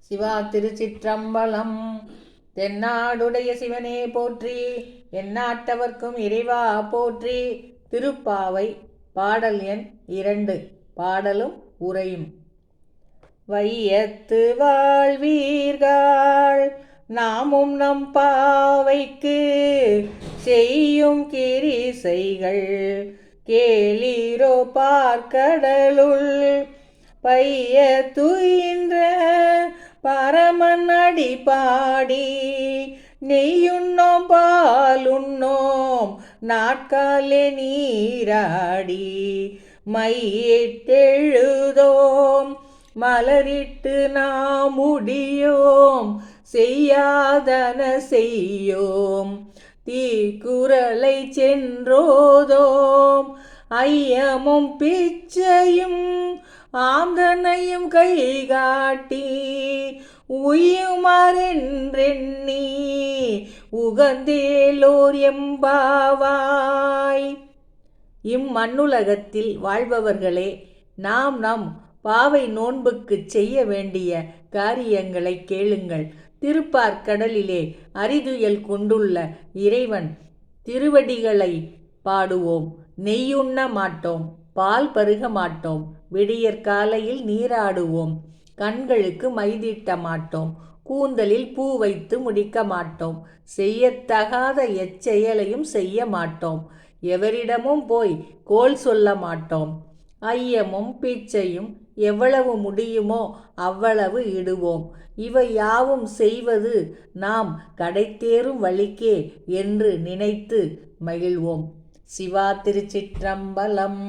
சிவா திருச்சிற்றம்பலம். தென்னாடுடைய சிவனே போற்றி, எந்நாட்டவர்க்கும் இறைவா போற்றி. திருப்பாவை பாடல் எண் 2. பாடலும் உரையும். வையத்து வாழ்வீர்கள் நாமும் நம் பாவைக்கு செய்யும் கிரிசைகள் கேளீரோ பார்க்கடலுள் பைய துயின்ற பரமன் அடி பாடி நெய்யுண்ணோம் பாலுண்ணோம் நாட்காலே நீராடி மையிட்டெழுதோம் மலரிட்டு நாம் முடியோம் செய்யாதன செய்யோம் தீக்குறளை சென்றோதோம் ஐயமும் பிச்சையும் ஆந்தனையும் கை காட்டி உய்யுமாறென்றெண்ணி உகந்தேலோர் எம்பாவாய். இம்மண்ணுலகத்தில் வாழ்பவர்களே, நாம் நம் பாவை நோன்புக்கு செய்ய வேண்டிய காரியங்களை கேளுங்கள். திருப்பார்க்கடலிலே அரிதுயல் கொண்டுள்ள இறைவன் திருவடிகளை பாடுவோம். நெய்யுண்ண மாட்டோம், பால் பருக மாட்டோம், விடியற்காலையில் நீராடுவோம், கண்களுக்கு மைதீட்ட மாட்டோம், கூந்தலில் பூ வைத்து முடிக்க மாட்டோம், செய்யத்தகாத எச்செயலையும் செய்ய மாட்டோம், எவரிடமும் போய் கோள் சொல்ல மாட்டோம், ஐயமும் பிச்சையும் எவ்வளவு முடியுமோ அவ்வளவு இடுவோம். இவை யாவும் செய்வது நாம் கடைத்தேறும் வழிக்கே என்று நினைத்து மகிழ்வோம். சிவா திருச்சிற்றம்பலம்.